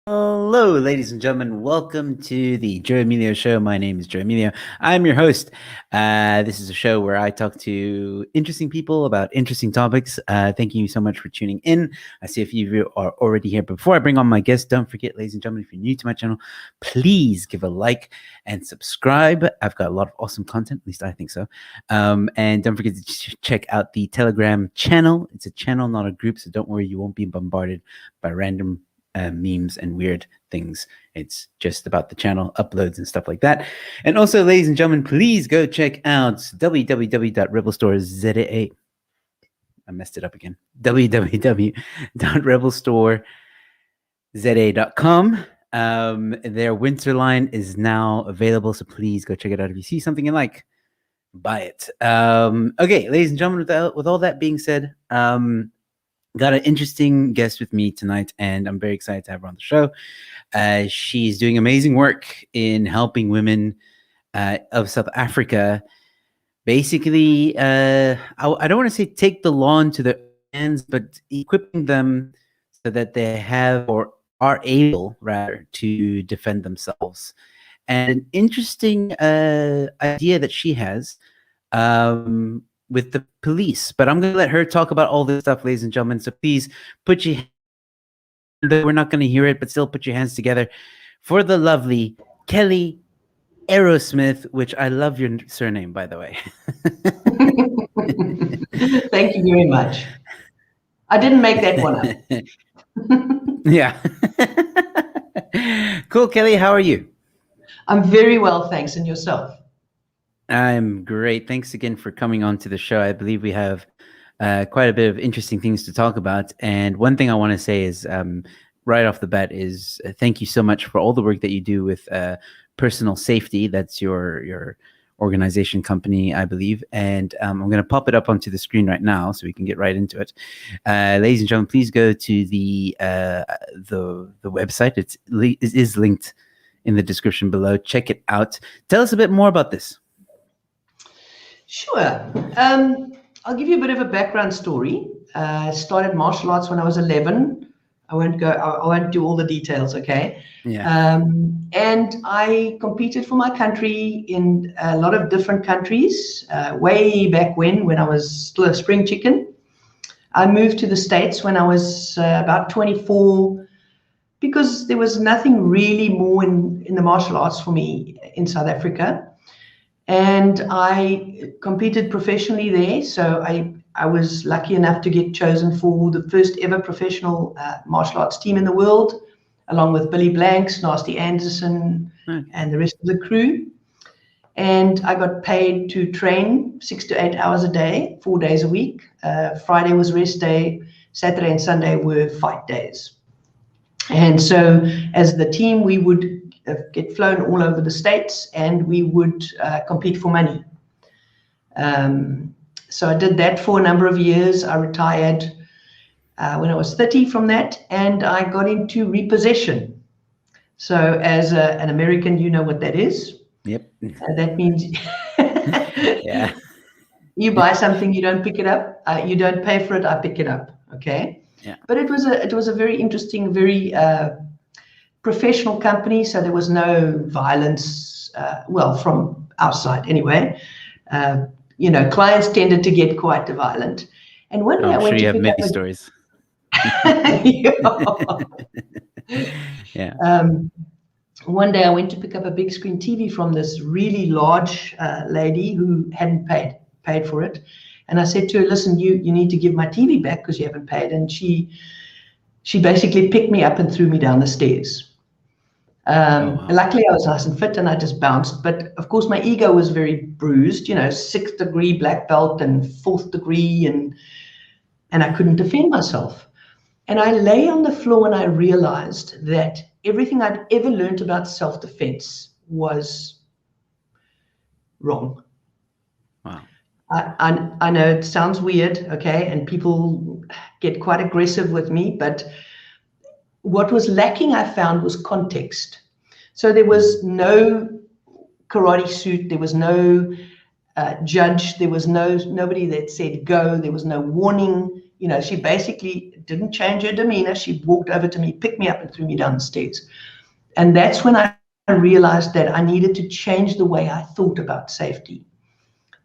Hello, ladies and gentlemen. Welcome to the Joe Emilio Show. My name is Joe Emilio. I'm your host. This is a show where I talk to interesting people about interesting topics. Thank you so much for tuning in. I see a few of you are already here. But before I bring on my guest, don't forget, ladies and gentlemen, if you're new to my channel, please give a like and subscribe. I've got a lot of awesome content, at least I think so. And don't forget to check out the Telegram channel. It's a channel, not a group, so don't worry, you won't be bombarded by random memes and weird things. It's just about the channel uploads and stuff like that. And also, ladies and gentlemen, please go check out www.rebelstore.za. I messed it up again. www.rebelstore.za.com. Their winter line is now available, so please go check it out. If you see something you like, buy it. Okay, ladies and gentlemen, with all that being said, got an interesting guest with me tonight, and I'm very excited to have her on the show. She's doing amazing work in helping women of South Africa. Basically, I don't want to say take the law into their hands, but equipping them so that they have or are able, rather, to defend themselves. And an interesting idea that she has with the police, but I'm going to let her talk about all this stuff, ladies and gentlemen. So please put your, we're not going to hear it, but still put your hands together for the lovely Kelee Arrowsmith, which I love your surname, by the way. Thank you very much. I didn't make that one up. Yeah. Cool, Kelee, how are you? I'm very well, thanks. And yourself? I'm great. Thanks again for coming on to the show. I believe we have quite a bit of interesting things to talk about. And one thing I want to say is right off the bat is thank you so much for all the work that you do with personal safety. That's your organization company, I believe. And I'm going to pop it up onto the screen right now so we can get right into it. Ladies and gentlemen, please go to the website. It is linked in the description below. Check it out. Tell us a bit more about this. Sure. I'll give you a bit of a background story. I started martial arts when I was 11. I won't do all the details, okay? Yeah. And I competed for my country in a lot of different countries, way back when I was still a spring chicken. I moved to the States when I was about 24 because there was nothing really more in the martial arts for me in South Africa. And I competed professionally there. So I was lucky enough to get chosen for the first ever professional martial arts team in the world, along with Billy Blanks, Nasty Anderson, and the rest of the crew. And I got paid to train 6 to 8 hours a day, 4 days a week. Friday was rest day. Saturday and Sunday were fight days. And so as the team, we would get flown all over the States, and we would compete for money. So I did that for a number of years. I retired when I was 30 from that, and I got into repossession. So as an American, you know what that is. Yep. That means yeah. You buy something, you don't pick it up, you don't pay for it, I pick it up. Okay. Yeah. But it was a very interesting, very professional company, so there was no violence, well, from our side anyway. Clients tended to get quite violent. And one day I went to pick up many stories. Yeah. One day I went to pick up a big screen TV from this really large lady who hadn't paid for it. And I said to her, listen, you need to give my TV back because you haven't paid. And she basically picked me up and threw me down the stairs. Wow. Luckily, I was nice and fit and I just bounced. But of course, my ego was very bruised, 6th degree black belt and 4th degree. And I couldn't defend myself. And I lay on the floor and I realized that everything I'd ever learned about self-defense was wrong. Wow. I know it sounds weird, okay, and people get quite aggressive with me, but what was lacking, I found, was context. So there was no karate suit, there was no judge, there was nobody that said go, there was no warning, she basically didn't change her demeanor. She walked over to me, picked me up, and threw me down the stairs. And that's when I realized that I needed to change the way I thought about safety.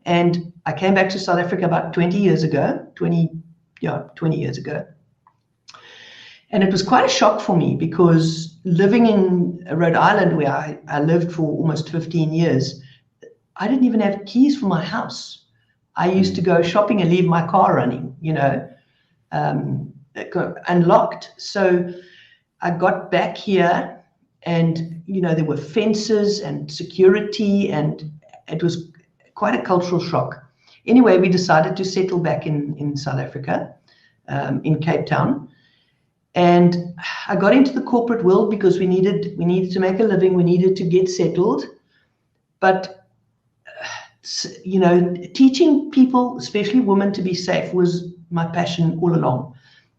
And I came back to South Africa about 20 years ago. And it was quite a shock for me, because living in Rhode Island, where I lived for almost 15 years, I didn't even have keys for my house. I used to go shopping and leave my car running, unlocked. So I got back here, and, there were fences and security, and it was quite a cultural shock. Anyway, we decided to settle back in South Africa, in Cape Town. And I got into the corporate world because we needed to make a living. We needed to get settled. But, teaching people, especially women, to be safe was my passion all along.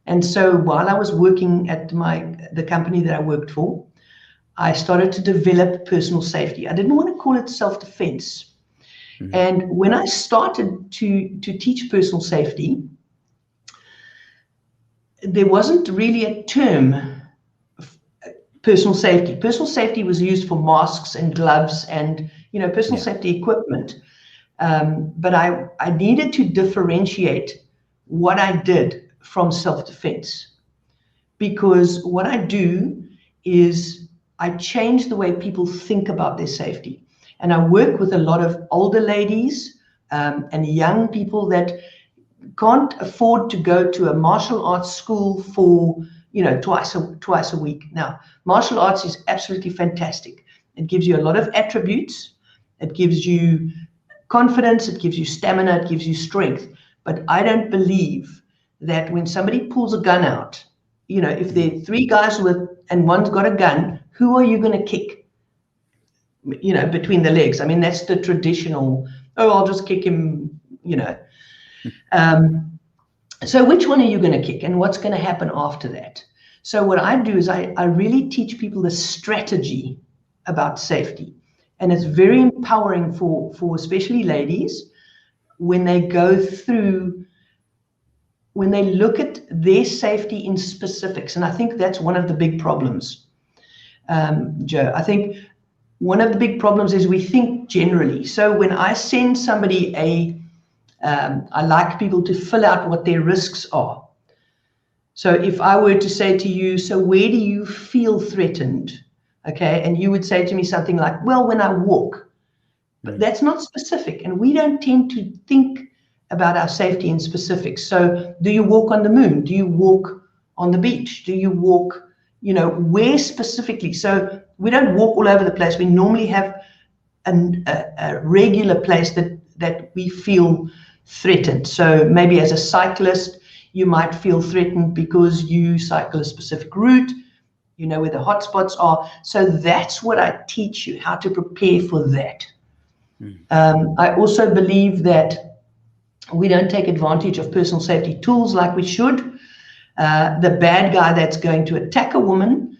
And so while I was working at the company that I worked for, I started to develop personal safety. I didn't want to call it self-defense. Mm-hmm. And when I started to teach personal safety, there wasn't really a term, personal safety. Personal safety was used for masks and gloves and, personal safety equipment. But I needed to differentiate what I did from self-defense, because what I do is I change the way people think about their safety. And I work with a lot of older ladies and young people that can't afford to go to a martial arts school for, twice a week. Now, martial arts is absolutely fantastic. It gives you a lot of attributes. It gives you confidence. It gives you stamina. It gives you strength. But I don't believe that when somebody pulls a gun out, if there are three guys and one's got a gun, who are you going to kick? Between the legs. I mean, that's the traditional, I'll just kick him, So which one are you going to kick, and what's going to happen after that? So what I do is I really teach people the strategy about safety. And it's very empowering for especially ladies when they look at their safety in specifics. And I think that's one of the big problems, Joe. I think one of the big problems is we think generally. So when I send somebody I like people to fill out what their risks are. So if I were to say to you, so where do you feel threatened? Okay, and you would say to me something like, well, when I walk. But that's not specific, and we don't tend to think about our safety in specifics. So do you walk on the moon? Do you walk on the beach? Do you walk, where specifically? So we don't walk all over the place. We normally have a regular place that we feel threatened. So maybe as a cyclist, you might feel threatened because you cycle a specific route, where the hotspots are. So that's what I teach you, how to prepare for that. I also believe that we don't take advantage of personal safety tools like we should. The bad guy that's going to attack a woman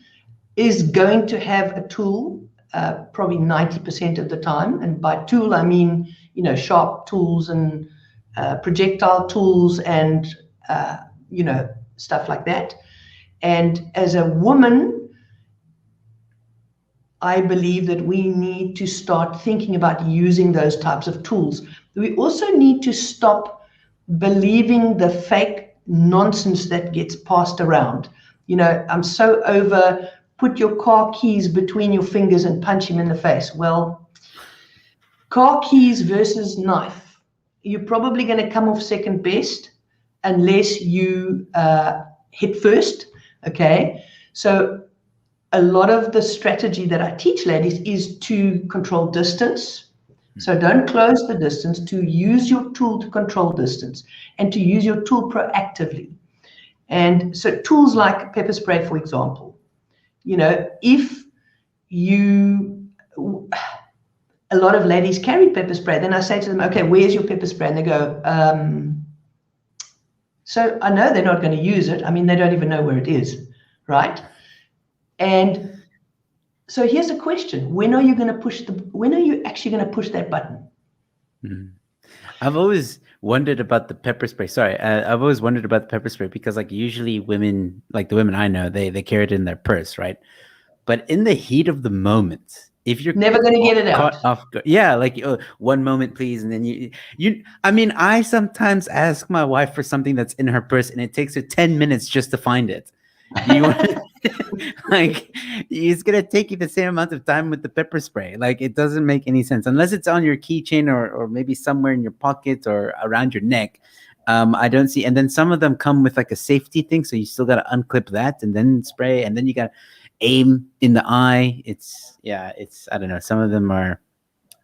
is going to have a tool probably 90% of the time. And by tool, I mean, sharp tools and projectile tools and, stuff like that. And as a woman, I believe that we need to start thinking about using those types of tools. We also need to stop believing the fake nonsense that gets passed around. I'm so over, put your car keys between your fingers and punch him in the face. Well, car keys versus knife. You're probably going to come off second best unless you hit first. Okay, so a lot of the strategy that I teach ladies is to control distance. So don't close the distance, to use your tool to control distance and to use your tool proactively. And so tools like pepper spray, for example, if a lot of ladies carry pepper spray, then I say to them, okay, where's your pepper spray? And they go, so I know they're not going to use it. I mean, they don't even know where it is, right? And so here's a question: when are you actually going to push that button? I've always wondered about the pepper spray. Sorry, I've always wondered about the pepper spray because, like, usually women, like the women I know, they carry it in their purse, right? But in the heat of the moment, if you're Never going to get it caught out. off, yeah, like one moment, please, and then I mean, I sometimes ask my wife for something that's in her purse, and it takes her 10 minutes just to find it. Do you want like it's gonna take you the same amount of time with the pepper spray? Like, it doesn't make any sense unless it's on your keychain or maybe somewhere in your pocket or around your neck. I don't see. And then some of them come with like a safety thing, so you still gotta unclip that and then spray, and then you gotta aim in the eye. It's I don't know. Some of them are.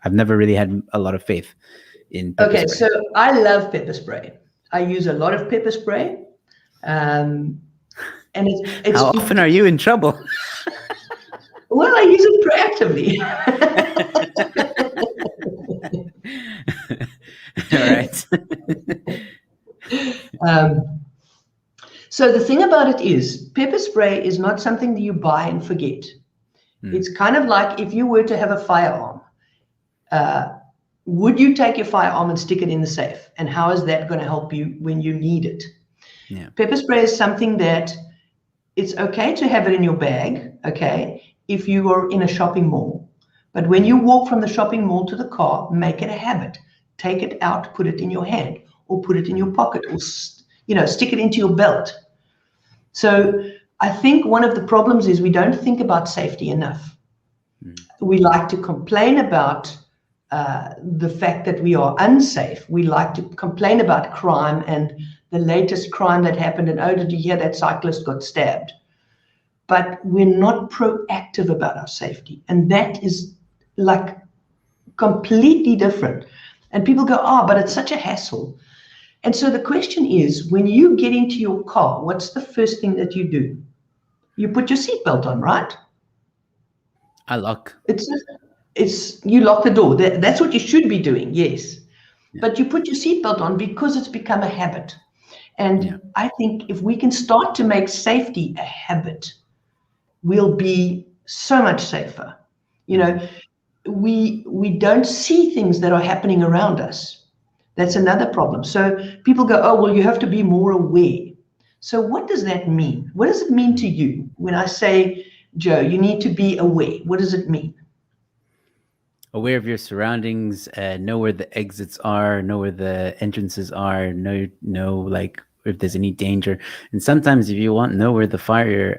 I've never really had a lot of faith in pepper Okay, spray. so I love pepper spray. I use a lot of pepper spray, and it's How often are you in trouble? Well, I use it proactively. All right. So the thing about it is, pepper spray is not something that you buy and forget. It's kind of like if you were to have a firearm, would you take your firearm and stick it in the safe? And how is that going to help you when you need it? Yeah. Pepper spray is something that it's okay to have it in your bag, okay, if you are in a shopping mall. But when you walk from the shopping mall to the car, make it a habit. Take it out, put it in your hand, or put it in your pocket, or stick it into your belt. So I think one of the problems is we don't think about safety enough. We like to complain about the fact that we are unsafe. We like to complain about crime and the latest crime that happened, and oh, did you hear that cyclist got stabbed? But we're not proactive about our safety, and that is like completely different. And people go, oh, but it's such a hassle. And so the question is, when you get into your car, what's the first thing that you do? You put your seatbelt on, right? I lock. You lock the door. That's what you should be doing, yes. Yeah. But you put your seatbelt on because it's become a habit. And I think if we can start to make safety a habit, we'll be so much safer. We don't see things that are happening around us. That's another problem. So people go, oh, well, you have to be more aware. So what does that mean? What does it mean to you when I say, Joe, you need to be aware? What does it mean? Aware of your surroundings, know where the exits are, know where the entrances are, know like if there's any danger. And sometimes if you know where the fire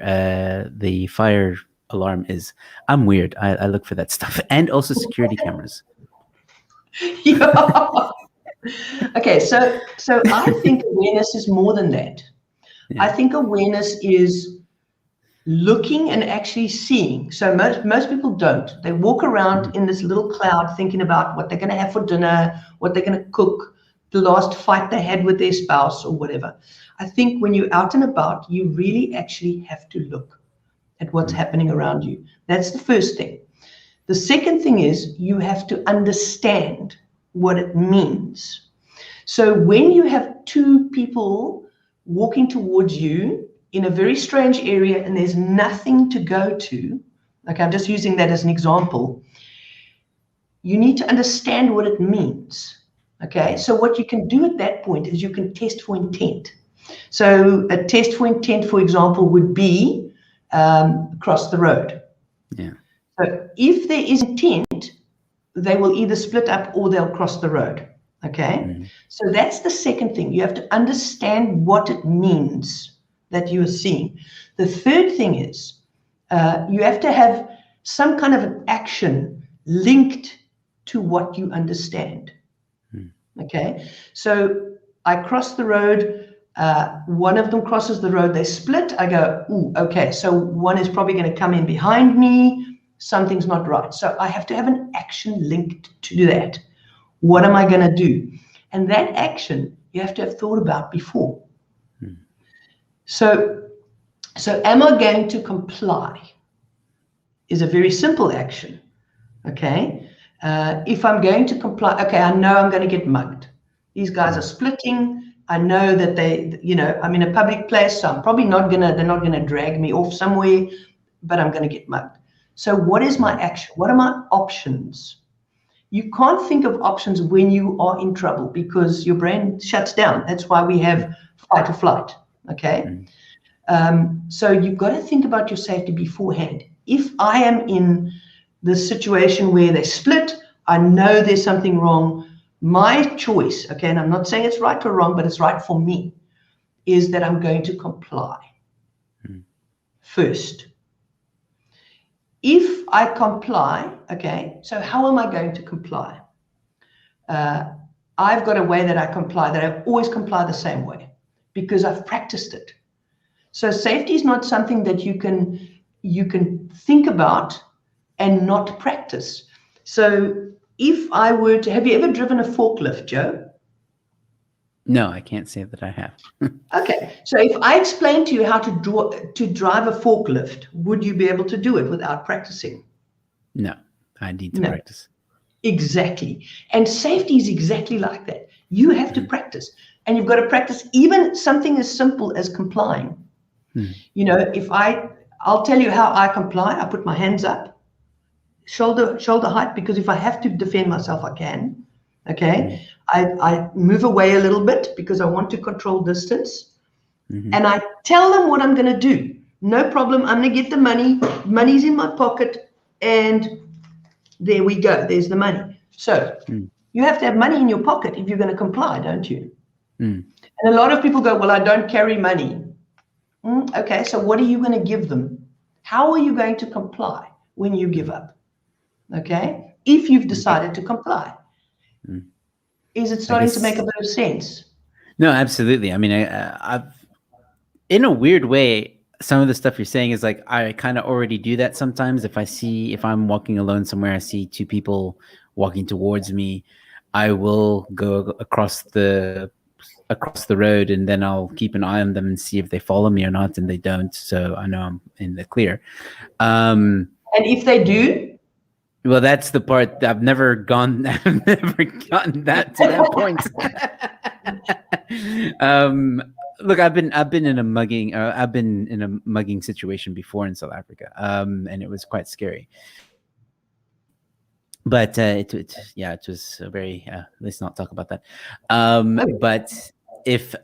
alarm is. I'm weird. I look for that stuff. And also security cameras. Yeah. Okay, so I think awareness is more than that. Yeah. I think awareness is looking and actually seeing. So most people don't. They walk around in this little cloud thinking about what they're going to have for dinner, what they're going to cook, the last fight they had with their spouse or whatever. I think when you're out and about, you really actually have to look at what's happening around you. That's the first thing. The second thing is you have to understand what it means. So when you have two people walking towards you in a very strange area and there's nothing to go to, like I'm just using that as an example, you need to understand what it means. Okay, so what you can do at that point is you can test for intent. So a test for intent, for example, would be cross the road. Yeah. So if there is intent, they will either split up or they'll cross the road. Okay. So that's the second thing. You have to understand what it means that you are seeing. The third thing is you have to have some kind of an action linked to what you understand. Okay. So I cross the road. One of them crosses the road. They split. I go, ooh, okay. So one is probably going to come in behind me. Something's not right. So I have to have an action linked to that. What am I going to do? And that action you have to have thought about before. So am I going to comply? Is a very simple action. Okay. If I'm going to comply, okay, I know I'm going to get mugged. These guys are splitting. I know that I'm in a public place, so I'm probably they're not going to drag me off somewhere, but I'm going to get mugged. So what is my action? What are my options? You can't think of options when you are in trouble because your brain shuts down. That's why we have fight or flight. Okay. So you've got to think about your safety beforehand. If I am in the situation where they split, I know there's something wrong. My choice, okay, and I'm not saying it's right or wrong, but it's right for me, is that I'm going to comply first. If I comply, okay, so how am I going to comply? I've got a way that I comply, that I always comply the same way because I've practiced it. So safety is not something that you can think about and not practice. So if I were to, have you ever driven a forklift, Joe? No, I can't say that I have. Okay, so if I explain to you how to drive a forklift, would you be able to do it without practicing? No, I need to practice. Exactly. And safety is exactly like that. You have to practice, and you've got to practice even something as simple as complying. You know, I'll tell you how I comply. I put my hands up, shoulder height, because if I have to defend myself, I can. Okay. I move away a little bit because I want to control distance. And I tell them what I'm going to do. No problem. I'm going to get the money. Money's in my pocket. And there we go. There's the money. So you have to have money in your pocket if you're going to comply, don't you? And a lot of people go, well, I don't carry money. Okay, so what are you going to give them? How are you going to comply when you give up? Okay, if you've decided to comply. Is it starting to make a bit of sense? No, absolutely. I mean, I've, in a weird way, some of the stuff you're saying is like, I kind of already do that sometimes. If I'm walking alone somewhere, I see two people walking towards me, I will go across the road, and then I'll keep an eye on them and see if they follow me or not, and they don't, so I know I'm in the clear. And if they do, well, that's the part that I've never gotten that to that point. Look, I've been in a mugging situation before in South Africa, and it was quite scary. But it was a very let's not talk about that. But if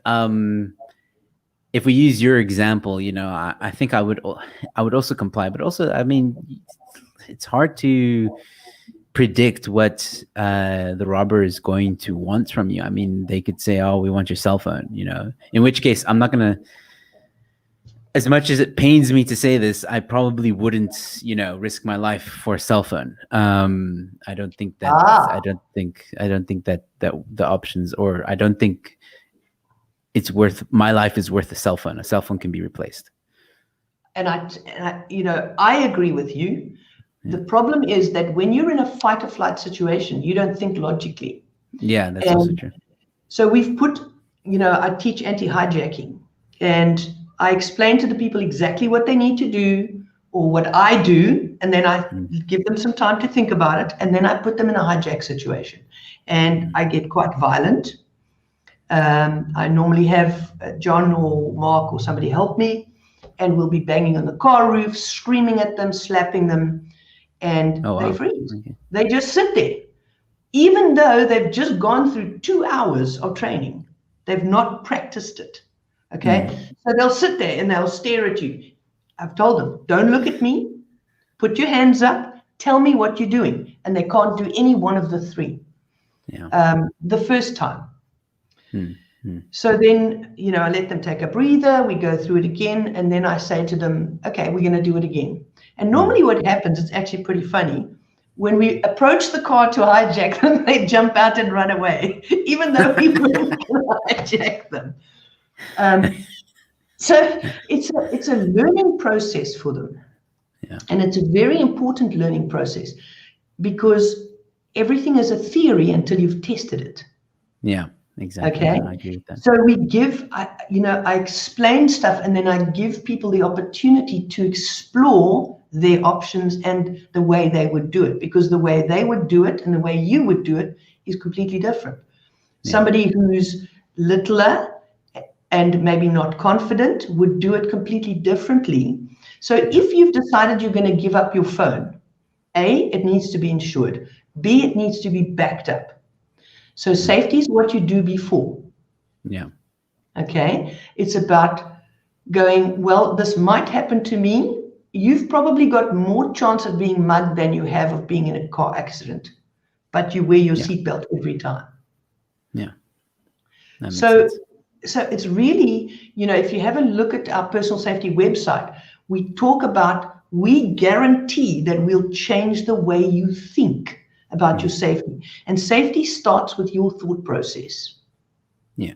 we use your example, you know, I think I would also comply. But also, I mean, it's hard to predict what the robber is going to want from you. I mean, they could say, "Oh, we want your cell phone," you know. In which case, I'm not gonna. As much as it pains me to say this, I probably wouldn't, you know, risk my life for a cell phone. I don't think that. I don't think that the options, or I don't think it's worth. My life is worth a cell phone. A cell phone can be replaced. And I you know, I agree with you. The problem is that when you're in a fight or flight situation, you don't think logically. Yeah, that's also true. So we've put, you know, I teach anti-hijacking, and I explain to the people exactly what they need to do or what I do, and then I give them some time to think about it, and then I put them in a hijack situation. And I get quite violent. I normally have John or Mark or somebody help me, and we'll be banging on the car roof, screaming at them, slapping them, and they freeze. Okay. They just sit there. Even though they've just gone through 2 hours of training, they've not practiced it. Okay, so they'll sit there and they'll stare at you. I've told them, don't look at me, put your hands up, tell me what you're doing. And they can't do any one of the three. The first time. So then, you know, I let them take a breather, we go through it again, and then I say to them, okay, we're going to do it again. And normally what happens, it's actually pretty funny. When we approach the car to hijack them, they jump out and run away, even though we weren't going to hijack them. So it's a learning process for them. And it's a very important learning process because everything is a theory until you've tested it. Yeah, exactly. Okay. I agree with that. So we give, I explain stuff, and then I give people the opportunity to explore their options and the way they would do it, because the way they would do it and the way you would do it is completely different. Somebody who's littler and maybe not confident would do it completely differently. So if you've decided you're going to give up your phone, A, it needs to be insured. B, it needs to be backed up. So safety is what you do before. Yeah. Okay. It's about going, well, this might happen to me. You've probably got more chance of being mugged than you have of being in a car accident, but you wear your seatbelt every time. Yeah. That makes sense. So it's really, if you have a look at our personal safety website, we talk about, we guarantee that we'll change the way you think about your safety. And safety starts with your thought process. Yeah.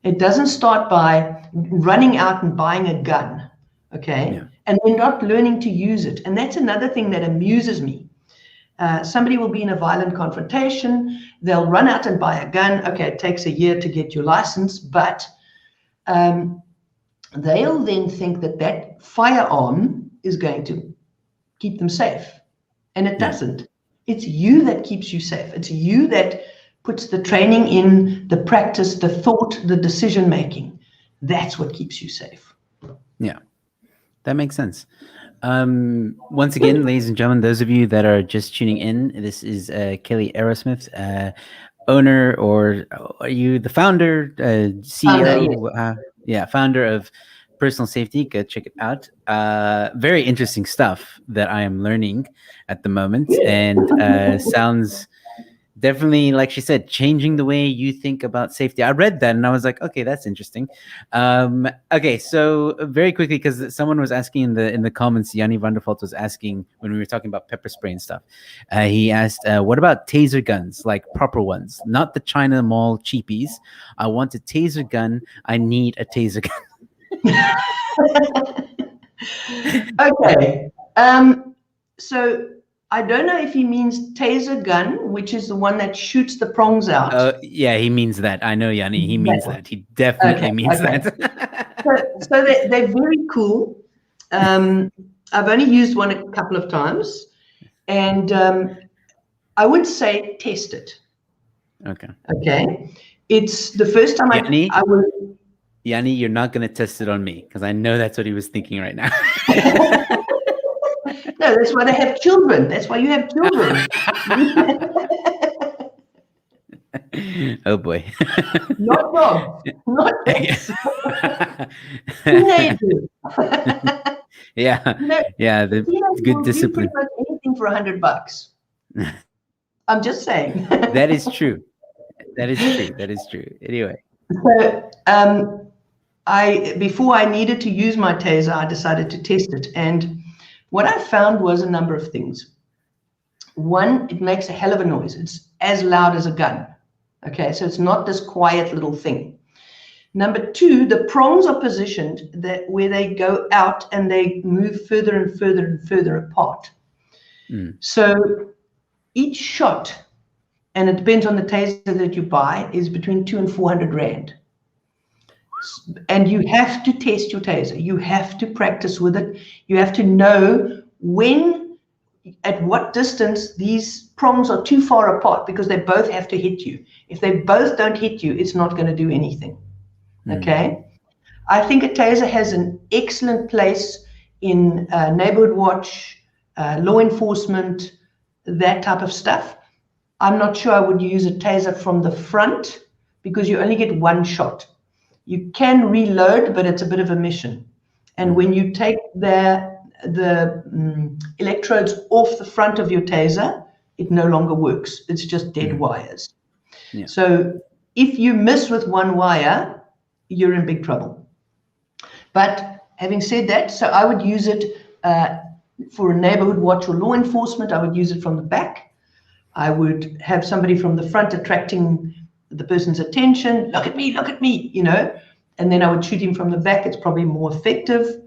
It doesn't start by running out and buying a gun, okay? Yeah. And then not learning to use it. And that's another thing that amuses me. Somebody will be in a violent confrontation. They'll run out and buy a gun. Okay, it takes a year to get your license, but they'll then think that firearm is going to keep them safe. And it doesn't. It's you that keeps you safe. It's you that puts the training in, the practice, the thought, the decision making. That's what keeps you safe. Yeah, that makes sense. Once again, ladies and gentlemen, those of you that are just tuning in, this is Kelee Arrowsmith, owner, or are you the founder, CEO? Founder of Personal Safety. Go check it out. Very interesting stuff that I am learning at the moment, and sounds definitely, like she said, changing the way you think about safety. I read that and I was like, okay, that's interesting. Okay, so very quickly, because someone was asking in the comments, Yanni Vandervalt was asking when we were talking about pepper spray and stuff. He asked, what about taser guns, like proper ones, not the China Mall cheapies? I want a taser gun. I need a taser gun. Okay. So I don't know if he means taser gun, which is the one that shoots the prongs out. Yeah, he means that. I know, Yanni. He means that. He definitely means that. So they're very cool. I've only used one a couple of times, and I would say test it. Okay. It's the first time I would. Yanni, you're not going to test it on me, because I know that's what he was thinking right now. No, that's why they have children. That's why you have children. Oh boy. Not dogs. Not dogs. Teenagers. Yeah. The good discipline. Pretty much anything for $100. I'm just saying. That is true. That is true. Anyway. So, before I needed to use my taser, I decided to test it, and what I found was a number of things. One, it makes a hell of a noise. It's as loud as a gun. Okay, so it's not this quiet little thing. Number two, the prongs are positioned where they go out and they move further and further and further apart. So each shot, and it depends on the taser that you buy, is between 200 and 400 Rand. And you have to test your taser. You have to practice with it. You have to know at what distance these prongs are too far apart, because they both have to hit you. If they both don't hit you, it's not going to do anything. Okay? I think a taser has an excellent place in neighborhood watch, law enforcement, that type of stuff. I'm not sure I would use a taser from the front, because you only get one shot. You can reload, but it's a bit of a mission. And when you take the electrodes off the front of your taser, it no longer works. It's just dead wires. Yeah. So if you miss with one wire, you're in big trouble. But having said that, so I would use it for a neighborhood watch or law enforcement. I would use it from the back. I would have somebody from the front attracting the person's attention. Look at me, and then I would shoot him from the back. It's probably more effective.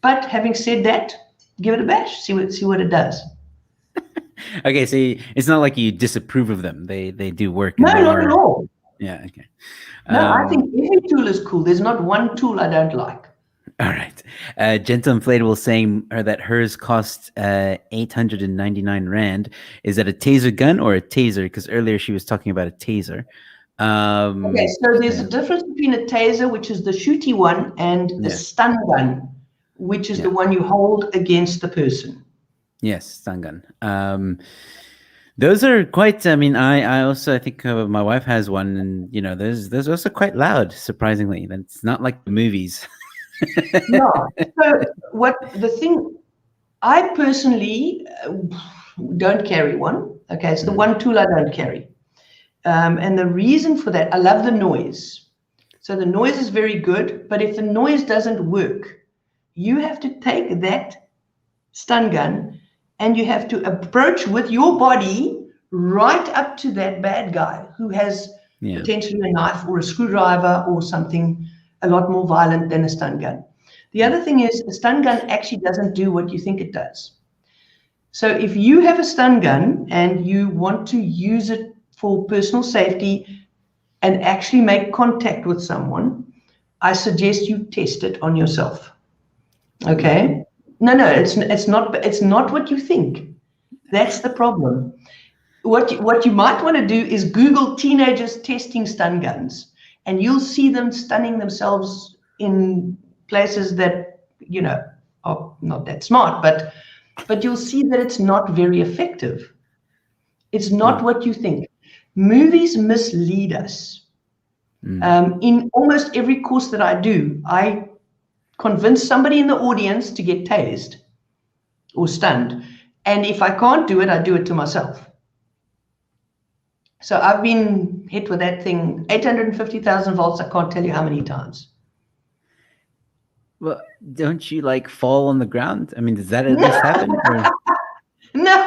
But having said that, give it a bash. See what it does. Okay, so it's not like you disapprove of them. They do work. No, not at all. Yeah. Okay. No, I think every tool is cool. There's not one tool I don't like. All right. Gentle Inflatable saying that hers costs 899 Rand. Is that a taser gun or a taser? Because earlier she was talking about a taser. Okay, so there's a difference between a taser, which is the shooty one, and a stun gun, which is the one you hold against the person. Yes, stun gun. Those are quite. I mean, I also I think my wife has one, and you know, those also quite loud. Surprisingly, it's not like the movies. Yeah. So I personally don't carry one. Okay, it's the one tool I don't carry. And the reason for that, I love the noise. So the noise is very good, but if the noise doesn't work, you have to take that stun gun and you have to approach with your body right up to that bad guy who has potentially a knife or a screwdriver or something a lot more violent than a stun gun. The other thing is a stun gun actually doesn't do what you think it does. So if you have a stun gun and you want to use it for personal safety and actually make contact with someone, I suggest you test it on yourself. Okay? No, it's not what you think. That's the problem. What you might want to do is Google teenagers testing stun guns, and you'll see them stunning themselves in places that, you know, are not that smart, but you'll see that it's not very effective. It's not what you think. Movies mislead us. In almost every course that I do, I convince somebody in the audience to get tased or stunned. And if I can't do it, I do it to myself. So I've been hit with that thing, 850,000 volts, I can't tell you how many times. Well, don't you like fall on the ground? I mean, does that at least happen? No.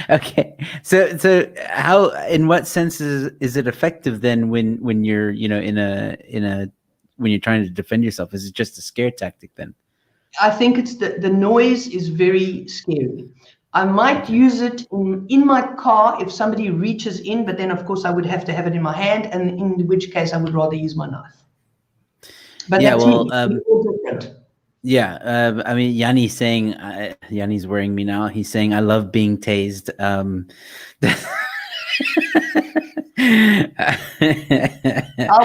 Okay, so how, in what sense is it effective then when you're, you know, in a when you're trying to defend yourself? Is it just a scare tactic then? I think it's the noise is very scary. I might use it in my car if somebody reaches in, but then of course I would have to have it in my hand, and in which case I would rather use my knife. But yeah, that's well, different. Yeah, I mean, Yanni's saying, Yanni's worrying me now. He's saying, I love being tased. I'll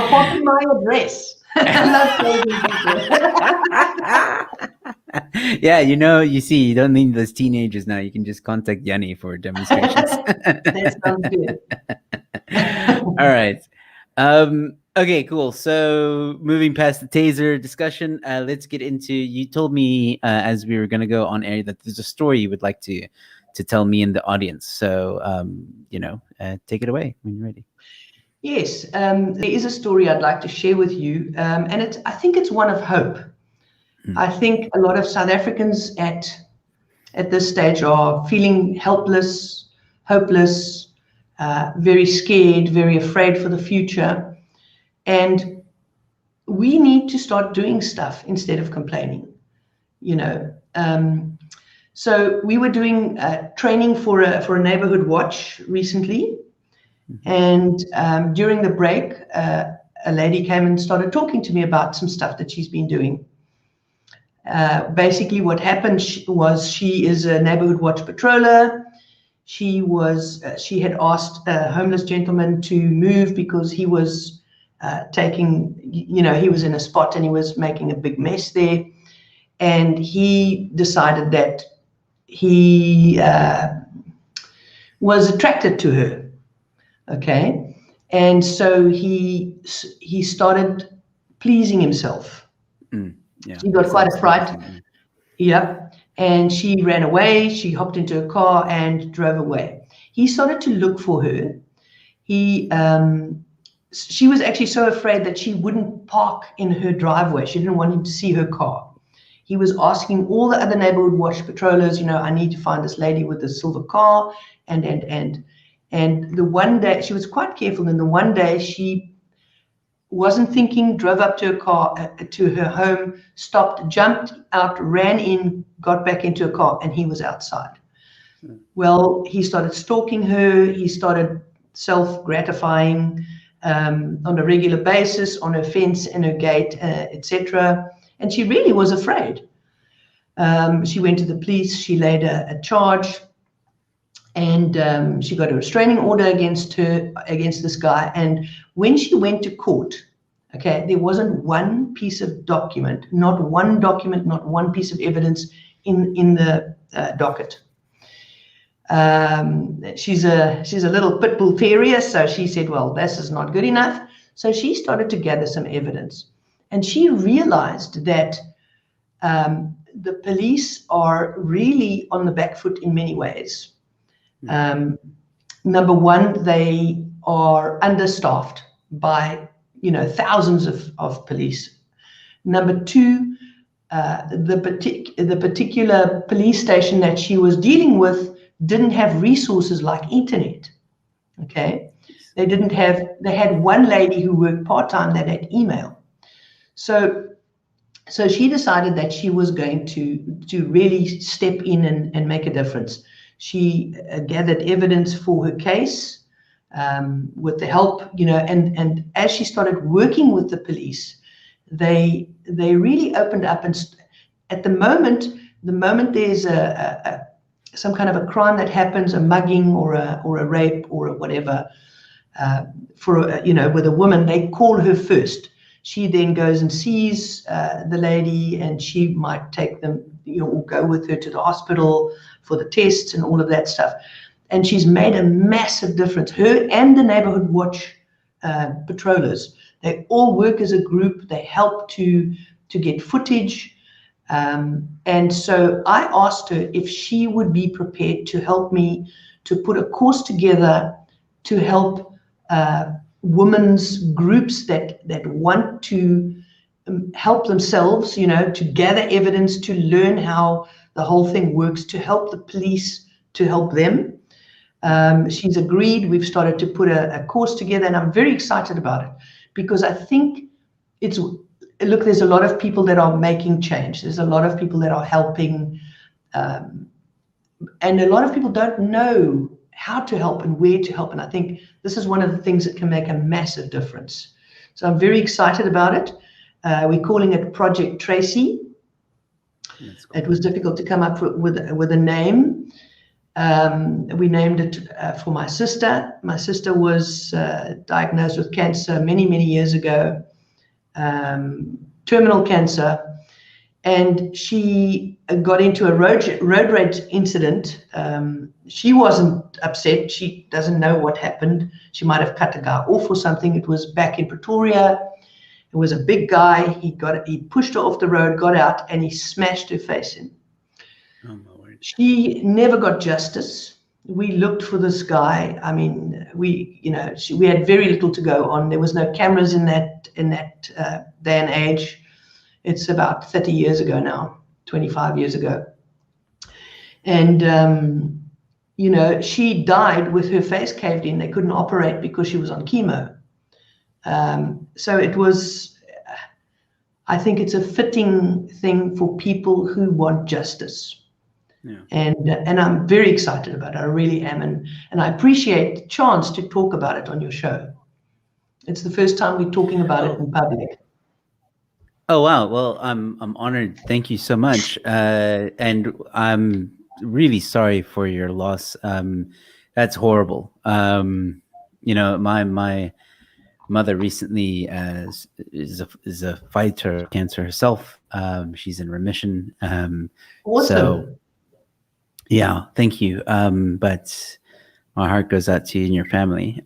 pop in my address. Yeah, you know, you see, you don't need those teenagers now. You can just contact Yanni for demonstrations. That sounds good. All right. Okay, cool. So moving past the taser discussion, let's get into, you told me as we were going to go on air that there's a story you would like to tell me and the audience. So, you know, take it away when you're ready. Yes, there is a story I'd like to share with you. And I think it's one of hope. I think a lot of South Africans at this stage are feeling helpless, hopeless, very scared, very afraid for the future. And we need to start doing stuff instead of complaining, you know. So we were doing training for a neighborhood watch recently. And during the break, a lady came and started talking to me about some stuff that she's been doing. Basically, what happened was she is a neighborhood watch patroller. She had asked a homeless gentleman to move because he was he was in a spot and he was making a big mess there. And he decided that he was attracted to her. Okay. And so he started pleasing himself. Yeah, he got quite a fright. Yep. And she ran away. She hopped into a car and drove away. He started to look for her. She was actually so afraid that she wouldn't park in her driveway. She didn't want him to see her car. He was asking all the other neighborhood watch patrollers, you know, I need to find this lady with the silver car. And the one day, she was quite careful. And the one day she wasn't thinking, drove up to her car, to her home, stopped, jumped out, ran in, got back into a car, and he was outside. Well, he started stalking her. He started self-gratifying on a regular basis, on her fence and her gate, etc. And she really was afraid. She went to the police. She laid a charge, and she got a restraining order against this guy. And when she went to court, okay, there wasn't one piece of document, not one piece of evidence in the docket. She's a little pit bull terrier, so she said, well, this is not good enough. So she started to gather some evidence, and she realized that the police are really on the back foot in many ways. Number one, they are understaffed by thousands of police. Number two, the particular police station that she was dealing with didn't have resources like internet. Okay, they had one lady who worked part-time that had email. So she decided that she was going to really step in and make a difference. She gathered evidence for her case with the help, and as she started working with the police, they really opened up. And at the moment there's some kind of a crime that happens, a mugging or a rape or a whatever, with a woman, they call her first. She then goes and sees the lady, and she might take them, or go with her to the hospital for the tests and all of that stuff. And she's made a massive difference. Her and the neighborhood watch patrollers, they all work as a group. They help to get footage. And so I asked her if she would be prepared to help me to put a course together to help women's groups that want to help themselves, to gather evidence, to learn how the whole thing works, to help the police, to help them. She's agreed. We've started to put a course together, and I'm very excited about it, because I think there's a lot of people that are making change. There's a lot of people that are helping, and a lot of people don't know how to help and where to help. And I think this is one of the things that can make a massive difference. So I'm very excited about it. We're calling it Project Tracy. Cool. It was difficult to come up with a name. We named it for my sister. My sister was diagnosed with cancer many, many years ago, terminal cancer, and she got into a road rage incident. She wasn't upset. She doesn't know what happened. She might have cut a guy off or something. It was back in Pretoria. It was a big guy. He pushed her off the road, got out, and he smashed her face in. Oh, my word. She never got justice. We looked for this guy. I mean, we had very little to go on. There was no cameras in that day and age. It's about 30 years ago now, 25 years ago. And, she died with her face caved in. They couldn't operate because she was on chemo. So it was, I think it's a fitting thing for people who want justice. Yeah. And I'm very excited about it. I really am. And I appreciate the chance to talk about it on your show. It's the first time we're talking about it in public. Oh, wow. Well, I'm honored. Thank you so much. And I'm really sorry for your loss. That's horrible. My mother recently is a fighter of cancer herself. She's in remission. Awesome. So, yeah, thank you. But my heart goes out to you and your family.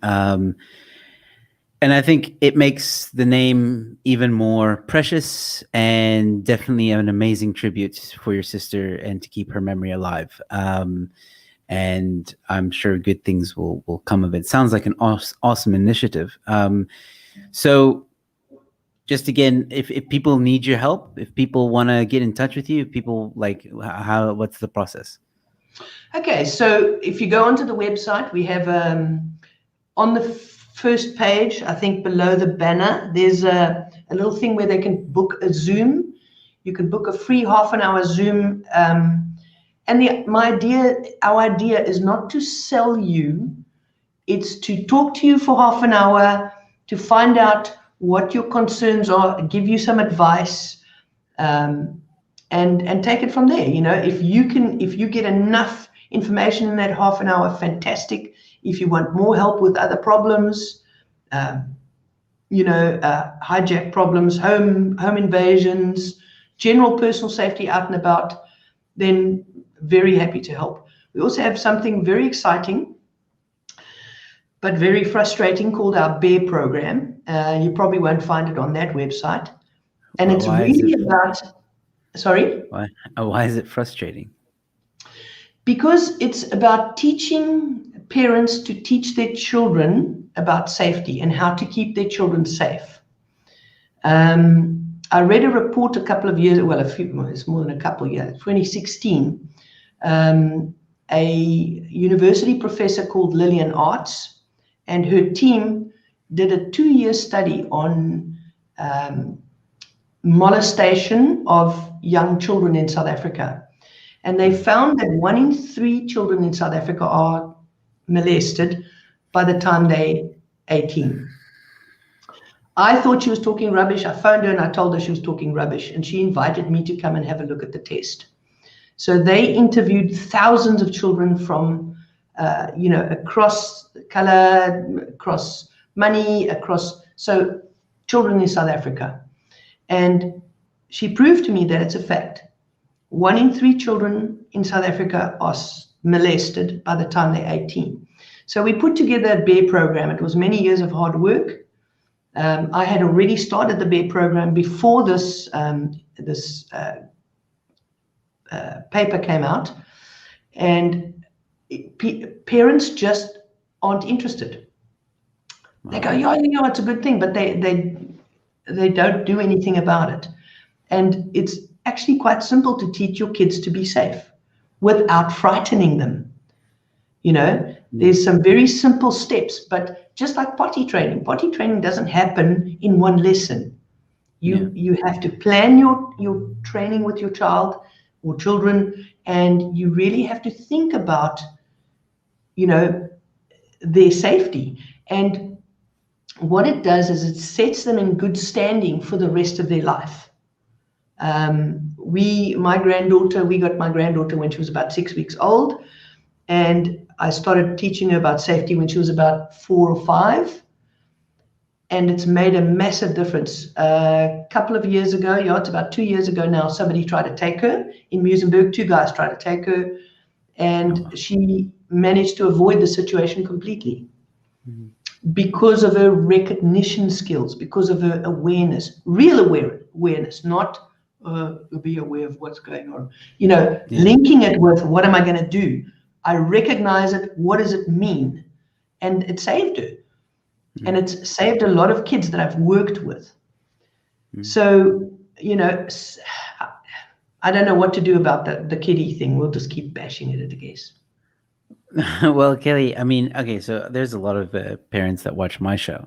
And I think it makes the name even more precious, and definitely an amazing tribute for your sister and to keep her memory alive. And I'm sure good things will come of it. Sounds like an awesome initiative. So just again, if people need your help, if people want to get in touch with you, if people what's the process? Okay, so if you go onto the website, we have on the first page, I think below the banner, there's a little thing where they can book a Zoom. You can book a free half-an-hour Zoom. And our idea is not to sell you. It's to talk to you for half an hour, to find out what your concerns are, give you some advice, and take it from there. If you get enough information in that half an hour, fantastic. If you want more help with other problems, hijack problems, home invasions, general personal safety out and about, then very happy to help. We also have something very exciting, but very frustrating, called our BEAR program. You probably won't find it on that website. And it's really about, sorry? Why is it frustrating? Because it's about teaching parents to teach their children about safety and how to keep their children safe. I read a report a couple of years, it's more than a couple of years, 2016. A university professor called Lillian Arts and her team did a 2-year study on molestation of young children in South Africa. And they found that 1 in 3 children in South Africa are molested by the time they're 18. I thought she was talking rubbish. I phoned her and I told her she was talking rubbish, and she invited me to come and have a look at the test. So they interviewed thousands of children from, across color, across money, so children in South Africa. And she proved to me that it's a fact. 1 in 3 children in South Africa are molested by the time they're 18. So we put together a BEAR program. It was many years of hard work. I had already started the BEAR program before this paper came out, and parents just aren't interested. They go, yeah, it's a good thing, but they don't do anything about it. And it's actually quite simple to teach your kids to be safe without frightening them. There's some very simple steps, but just like potty training doesn't happen in one lesson. You have to plan your training with your child or children, and you really have to think about, their safety. And what it does is it sets them in good standing for the rest of their life. We got my granddaughter when she was about 6 weeks old, and I started teaching her about safety when she was about 4 or 5, and it's made a massive difference. A couple of years ago, it's about 2 years ago now, somebody tried to take her in Muizenberg. 2 guys tried to take her, and she managed to avoid the situation completely. Mm-hmm. Because of her recognition skills, because of her awareness, real awareness, not be aware of what's going on. Linking it with, what am I going to do? I recognize it. What does it mean? And it saved her. Mm-hmm. And it's saved a lot of kids that I've worked with. Mm-hmm. So, I don't know what to do about the kiddie thing. We'll just keep bashing it, I guess. Well, Kelee, I mean, okay, so there's a lot of parents that watch my show.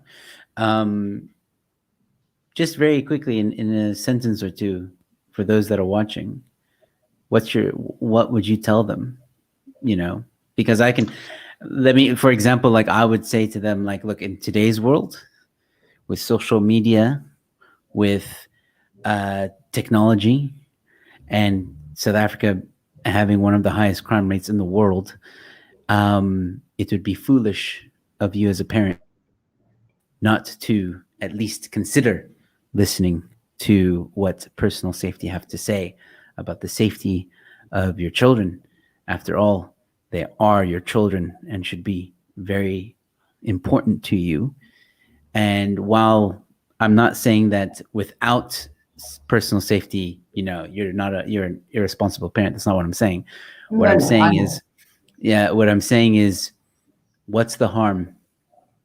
Just very quickly, in a sentence or two, for those that are watching, what would you tell them? Because for example, like I would say to them, like, look, in today's world, with social media, with technology, and South Africa having one of the highest crime rates in the world, it would be foolish of you as a parent not to at least consider listening to what personal safety have to say about the safety of your children. After all, they are your children and should be very important to you. And while I'm not saying that without personal safety, you're an irresponsible parent. That's not what I'm saying. What I'm saying is, what's the harm?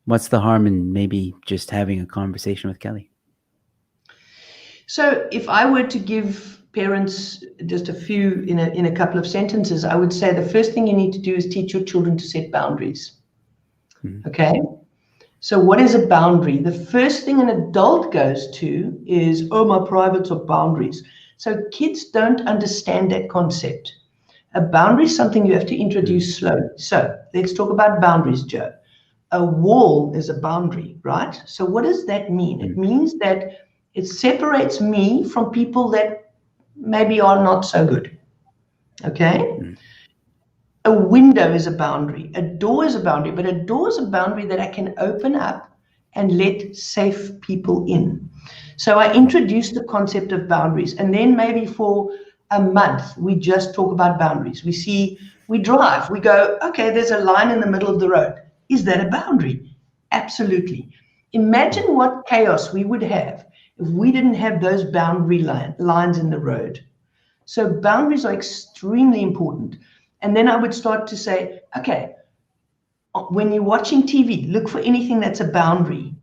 What's the harm in maybe just having a conversation with Kelee? So if I were to give parents just a few in a couple of sentences, I would say the first thing you need to do is teach your children to set boundaries. Mm-hmm. Okay? So what is a boundary? The first thing an adult goes to is, my privates are boundaries. So kids don't understand that concept. A boundary is something you have to introduce slowly. So let's talk about boundaries, Joe. A wall is a boundary, right? So what does that mean? It means that it separates me from people that maybe are not so good. Okay? A window is a boundary. A door is a boundary, but a door is a boundary that I can open up and let safe people in. So I introduce the concept of boundaries, and then maybe for a month we just talk about boundaries. We see We drive, we go, okay, there's a line in the middle of the road. Is that a boundary? Absolutely. Imagine what chaos we would have if we didn't have those boundary lines in the road. So boundaries are extremely important. And then I would start to say, okay, when you're watching TV, look for anything that's a boundary.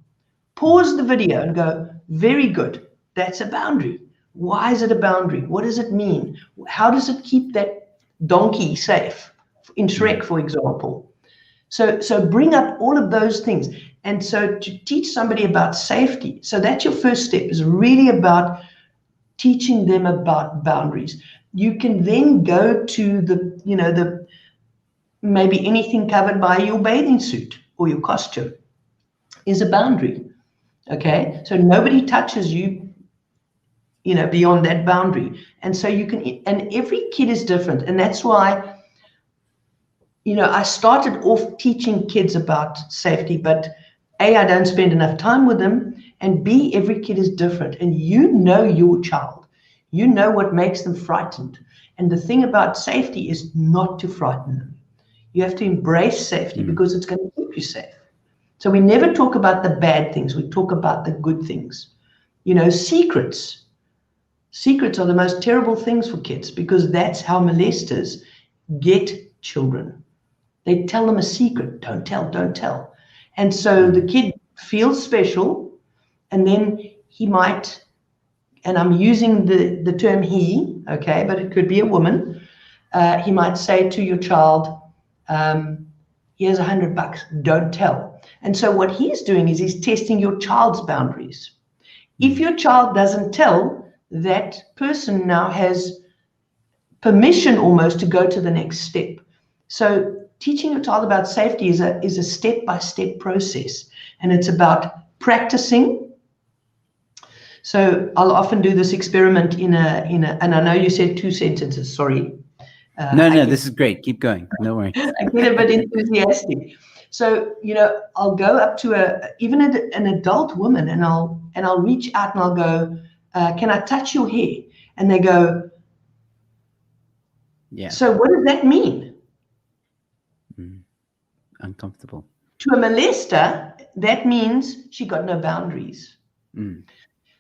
Pause the video and go, very good, that's a boundary. Why is it a boundary? What does it mean? How does it keep that donkey safe? In Shrek, for example. So bring up all of those things. And so to teach somebody about safety, so that's your first step, is really about teaching them about boundaries. You can then go to the maybe anything covered by your bathing suit or your costume is a boundary. Okay, so nobody touches you, beyond that boundary. And so you can, and every kid is different. And that's why, I started off teaching kids about safety, but A, I don't spend enough time with them, and B, every kid is different. And you know your child. You know what makes them frightened. And the thing about safety is not to frighten them. You have to embrace safety because it's going to keep you safe. So we never talk about the bad things. We talk about the good things. Secrets. Secrets are the most terrible things for kids because that's how molesters get children. They tell them a secret. Don't tell, don't tell. And so the kid feels special, and then he might, and I'm using the term he, okay, but it could be a woman. He might say to your child, here's $100, don't tell. And so what he's doing is he's testing your child's boundaries. If your child doesn't tell, that person now has permission almost to go to the next step. So teaching your child about safety is a step-by-step process, and it's about practicing. So I'll often do this experiment in a, and I know you said 2 sentences, sorry. No, this is great. Keep going. No worries. I get a bit enthusiastic. So, I'll go up to even an adult woman, and I'll reach out and I'll go, can I touch your hair? And they go, yeah. So what does that mean? Uncomfortable. To a molester, that means she got no boundaries.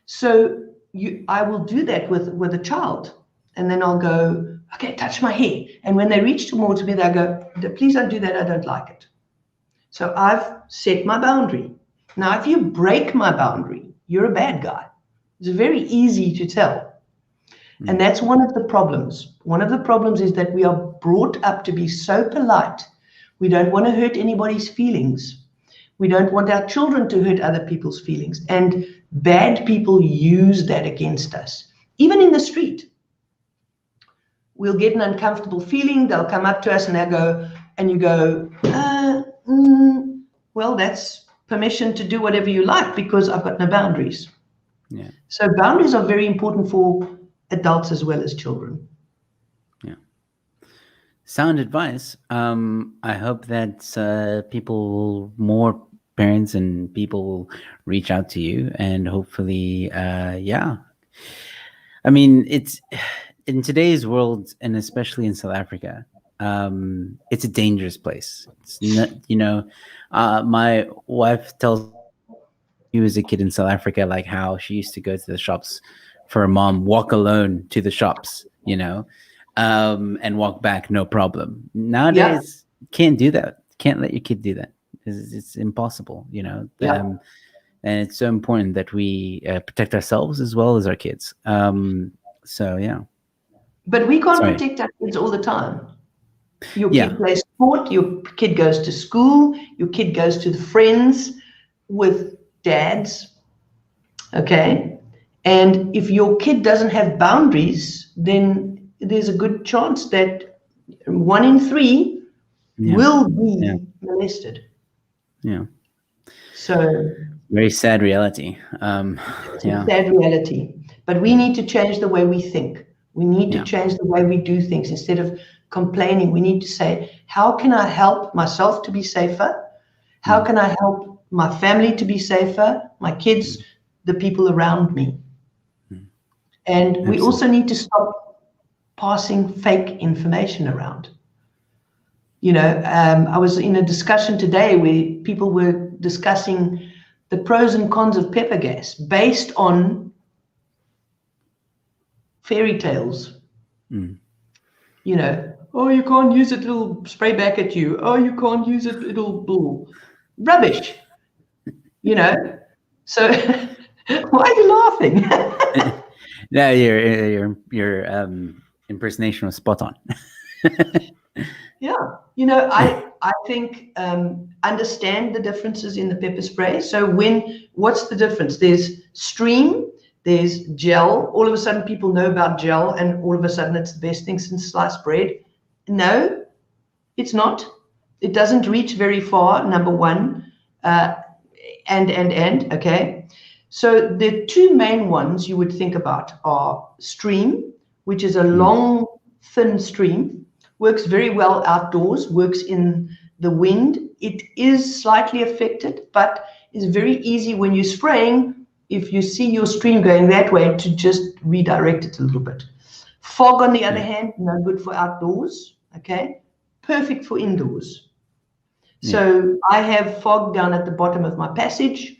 So I will do that with a child, and then I'll go, okay, touch my hair. And when they reach towards me, they go, please don't do that. I don't like it. So I've set my boundary. Now, if you break my boundary, you're a bad guy. It's very easy to tell. And that's one of the problems. One of the problems is that we are brought up to be so polite. We don't want to hurt anybody's feelings. We don't want our children to hurt other people's feelings. And bad people use that against us. Even in the street, we'll get an uncomfortable feeling. They'll come up to us and they'll go, and you go, well, that's permission to do whatever you like because I've got no boundaries. Yeah. So boundaries are very important for adults as well as children. Yeah. Sound advice. I hope that more parents and people will reach out to you, and hopefully, yeah. I mean, it's in today's world, and especially in South Africa, it's a dangerous place. It's not, my wife tells me as a kid in South Africa, like how she used to go to the shops for her mom, walk alone to the shops, and walk back, no problem. Nowadays, can't do that. Can't let your kid do that. It's impossible, and it's so important that we protect ourselves as well as our kids. So, yeah. But we can't protect our kids all the time. Your kid plays sport, your kid goes to school, your kid goes to the friends with dads, okay? And if your kid doesn't have boundaries, then there's a good chance that 1 in 3 will be molested. Yeah. So very sad reality. It's a sad reality. But we need to change the way we think. We need to change the way we do things. Instead of complaining, we need to say, how can I help myself to be safer? How can I help my family to be safer? My kids, the people around me. And we also need to stop passing fake information around. I was in a discussion today where people were discussing the pros and cons of pepper gas based on fairy tales. Oh, you can't use it, it'll spray back at you. Oh, you can't use it, it'll bull. Rubbish. So why are you laughing? No, your impersonation was spot on. Yeah, I think understand the differences in the pepper spray. So what's the difference? There's stream, there's gel. All of a sudden people know about gel, and all of a sudden it's the best thing since sliced bread. No, it's not. It doesn't reach very far, number one. Okay. So the two main ones you would think about are stream, which is a long, thin stream. Works very well outdoors, works in the wind. It is slightly affected, but is very easy when you're spraying, if you see your stream going that way, to just redirect it a little bit. Fog, on the other hand, no good for outdoors, okay? Perfect for indoors. So I have fog down at the bottom of my passage.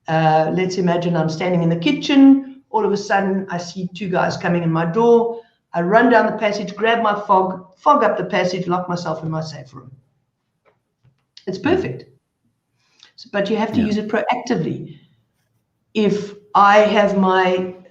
Let's imagine I'm standing in the kitchen. All of a sudden, I see two guys coming in my door. I run down the passage, grab my fog up the passage, lock myself in my safe room. It's perfect. But you have to use it proactively. If I have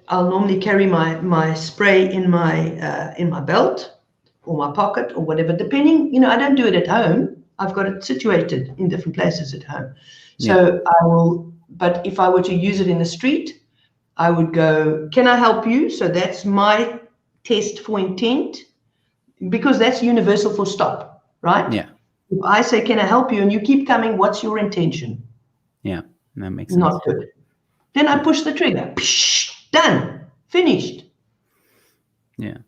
I'll normally carry my spray in my belt or my pocket or whatever, depending, I don't do it at home. I've got it situated in different places at home. So I will, but if I were to use it in the street, I would go, can I help you? So that's my test for intent, because that's universal for stop, right? Yeah. If I say, can I help you? And you keep coming, what's your intention? Yeah, that makes sense. Not good. Then I push the trigger. Psh, done. Finished. Yeah.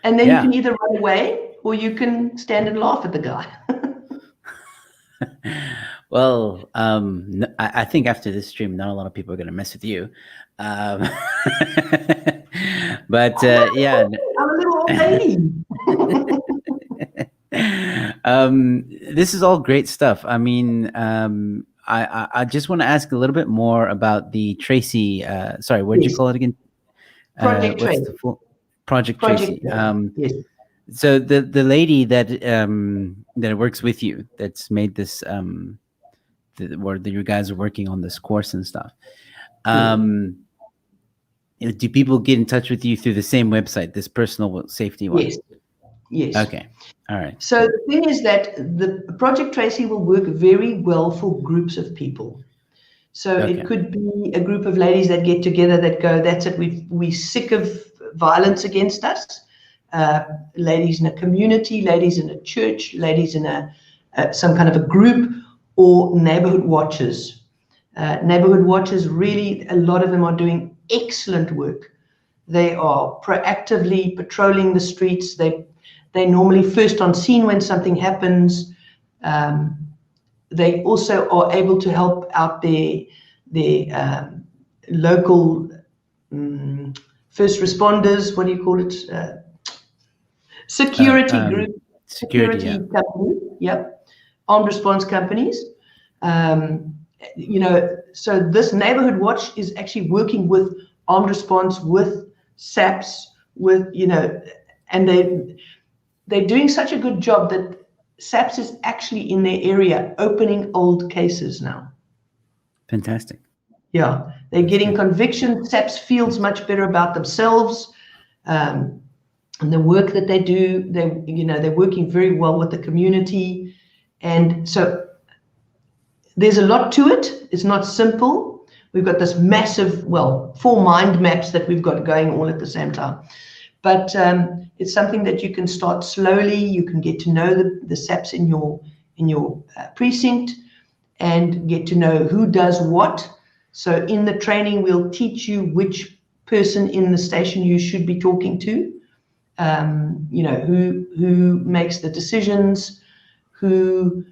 And then you can either run away or you can stand and laugh at the guy. Well, I think after this stream, not a lot of people are going to mess with you. But yeah. I'm a little old lady. This is all great stuff. I mean, I just want to ask a little bit more about the Tracy. Sorry, what did you call it again? Project Tracy. Project Tracy. Yes. So the lady that works with you, that's made this where you guys are working on this course and stuff. Do people get in touch with you through the same website, this personal safety one? Yes. Okay. All right. So the thing is that the Project Tracy will work very well for groups of people. So it could be a group of ladies that get together that go, that's it, we're sick of violence against us. Ladies in a community, ladies in a church, ladies in some kind of a group, or neighborhood watchers. Neighborhood watchers, really, a lot of them are doing excellent work. They are proactively patrolling the streets. They're normally first on scene when something happens. They also are able to help out their local first responders. What do you call it? Security group. Security company. Yep. Armed response companies. So this neighborhood watch is actually working with armed response, with SAPS, with, and they're doing such a good job that SAPS is actually in their area opening old cases now. Fantastic. Yeah, they're getting convictions. SAPS feels much better about themselves. And the work that they do, they're working very well with the community. And so there's a lot to it. It's not simple. We've got this massive, 4 mind maps that we've got going all at the same time. But it's something that you can start slowly. You can get to know the SAPs in your precinct and get to know who does what. So in the training, we'll teach you which person in the station you should be talking to. Who makes the decisions, who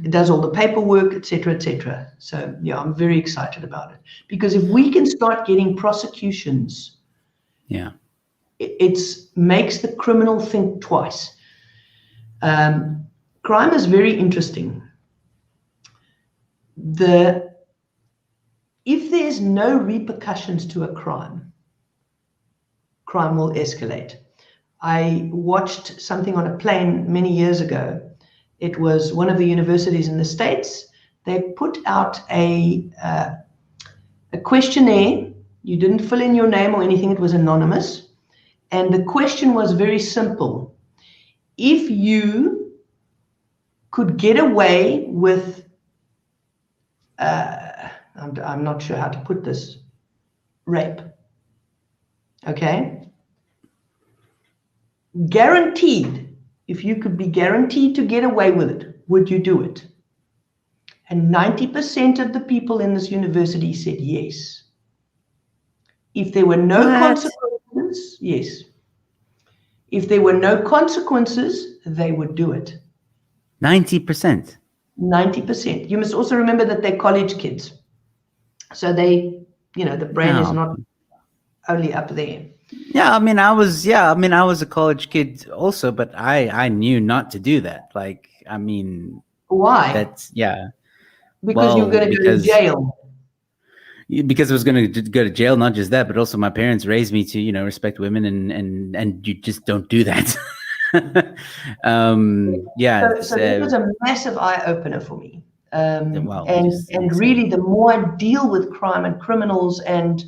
does all the paperwork, etc., etc. So yeah, I'm very excited about it, because if we can start getting prosecutions, it makes the criminal think twice. Crime is very interesting. If there's no repercussions to a crime, crime will escalate. I watched something on a plane many years ago. It was one of the universities in the States. They put out a questionnaire. You didn't fill in your name or anything. It was anonymous. And the question was very simple. If you could get away with, I'm not sure how to put this, rape, okay? Guaranteed, if you could be guaranteed to get away with it, would you do it? And 90% of the people in this university said yes. If there were no consequences, yes. If there were no consequences, they would do it. 90%. 90%. You must also remember that they're college kids. So they, the brain is not only up there. Yeah, I was a college kid also, but I knew not to do that. Why? That's, yeah. Because you're going to go to jail. Because I was going to go to jail, not just that, but also my parents raised me to, respect women and you just don't do that. So it was a massive eye opener for me. And really, the more I deal with crime and criminals and,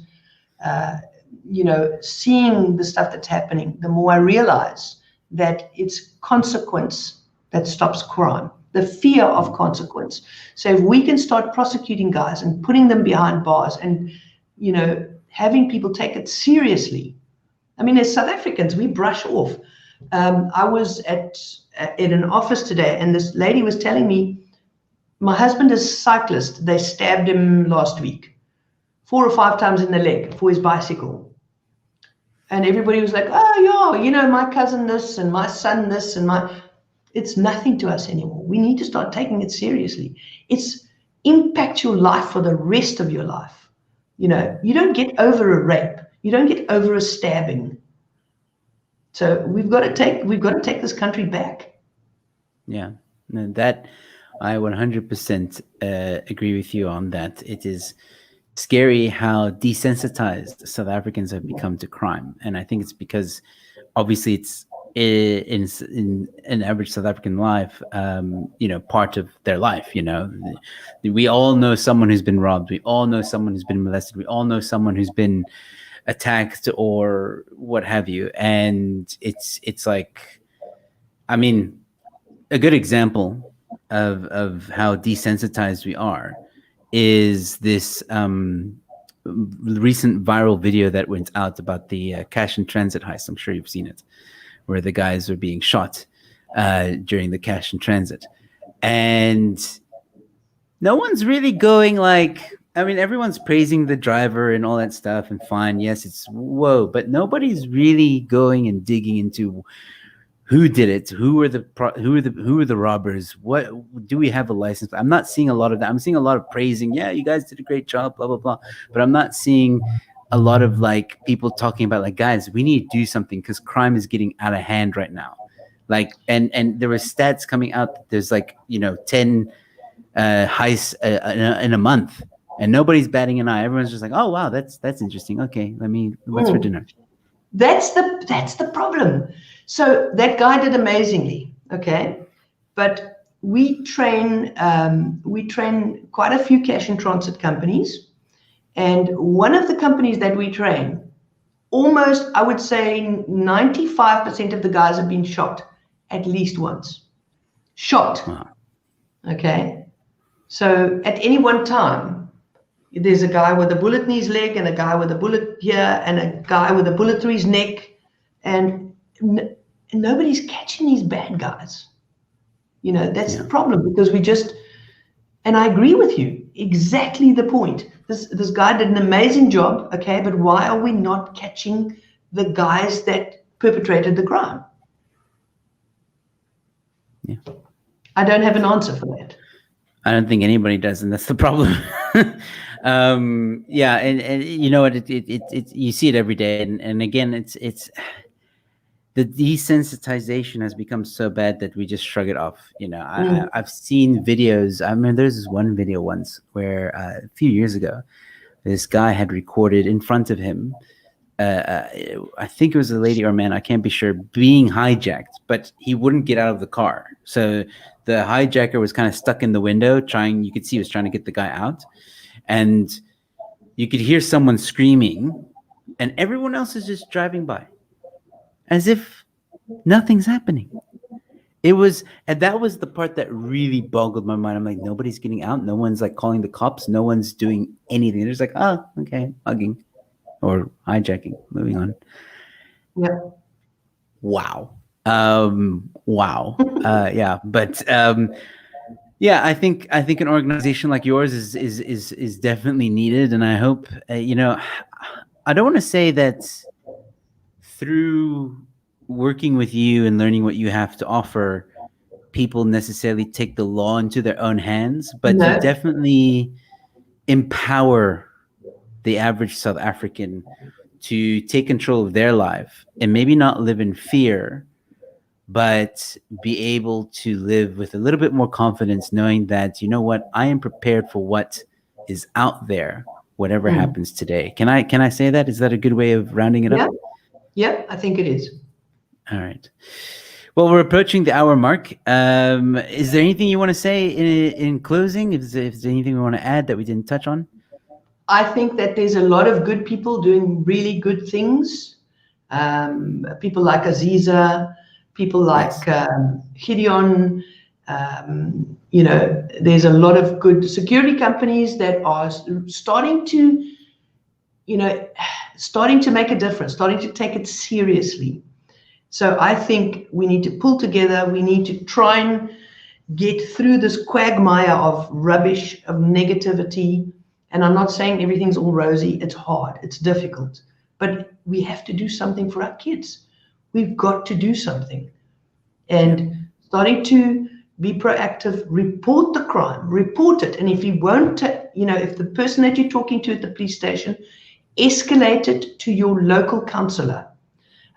seeing the stuff that's happening, the more I realize that it's consequence that stops crime, the fear of consequence. So if we can start prosecuting guys and putting them behind bars and, having people take it seriously. As South Africans, we brush off. I was in an office today, and this lady was telling me, my husband is a cyclist. They stabbed him last week 4 or 5 times in the leg for his bicycle. And everybody was like, oh, yeah, my cousin this and my son this and it's nothing to us anymore. We need to start taking it seriously. It's impact your life for the rest of your life. You don't get over a rape. You don't get over a stabbing. So we've got to take this country back. Yeah, that I 100% agree with you on that. It is scary how desensitized South Africans have become to crime, and I think it's because obviously it's in an average South African life, part of their life. We all know someone who's been robbed. We all know someone who's been molested. We all know someone who's been attacked or what have you. And it's like, a good example of how desensitized we are is this recent viral video that went out about the cash and transit heist. I'm sure you've seen it, where the guys are being shot during the cash and transit. And no one's really going like, everyone's praising the driver and all that stuff, and fine, yes, it's whoa, but nobody's really going and digging into who did it, who were the robbers, what do we have a license? I'm not seeing a lot of that. I'm seeing a lot of praising. Yeah, you guys did a great job, blah blah blah. But I'm not seeing a lot of people talking about guys, we need to do something because crime is getting out of hand right now. And there were stats coming out that there's 10 heists in a month, and nobody's batting an eye. Everyone's just like, oh wow, that's interesting. Okay, what's for dinner? That's the problem. So that guy did amazingly, okay? But we train quite a few cash and transit companies, and one of the companies that we train, almost, I would say 95% of the guys have been shot at least once. Shot. Wow. Okay? So at any one time, there's a guy with a bullet in his leg and a guy with a bullet here and a guy with a bullet through his neck, and nobody's catching these bad guys. That's the problem, because and I agree with you, exactly the point. This guy did an amazing job, okay, but why are we not catching the guys that perpetrated the crime? Yeah. I don't have an answer for that. I don't think anybody does, and that's the problem. And you know what? You see it every day, and again, it's the desensitization has become so bad that we just shrug it off. You know, Mm. I've seen videos. I mean, there's this one video once where a few years ago, this guy had recorded in front of him. I think it was a lady or a man, I can't be sure, being hijacked, but he wouldn't get out of the car. So the hijacker was kind of stuck in the window you could see he was trying to get the guy out. And you could hear someone screaming, and everyone else is just driving by as if nothing's happening. And that was the part that really boggled my mind. I'm like, nobody's getting out. No one's like calling the cops. No one's doing anything. They're just like, oh, okay, hugging or hijacking. Moving on. Yeah. Wow. Wow. Yeah. But yeah, I think an organization like yours is definitely needed, and I hope you know. I don't want to say that through working with you and learning what you have to offer, people necessarily take the law into their own hands, but you No. definitely empower the average South African to take control of their life and maybe not live in fear, but be able to live with a little bit more confidence, knowing that, you know what, I am prepared for what is out there, whatever happens today. Can I say that? Is that a good way of rounding it up? Yeah, I think it is. All right. Well, we're approaching the hour mark. Is there anything you want to say in closing? If there's anything we want to add that we didn't touch on? I think that there's a lot of good people doing really good things. People like Aziza, people like Gideon. You know, there's a lot of good security companies that are starting to, you know, starting to make a difference, starting to take it seriously. So I think we need to pull together. We need to try and get through this quagmire of rubbish, of negativity. And I'm not saying everything's all rosy. It's hard. It's difficult. But we have to do something for our kids. We've got to do something. And starting to be proactive, report the crime, report it. And if you won't, you know, if the person that you're talking to at the police station, escalate it to your local councillor.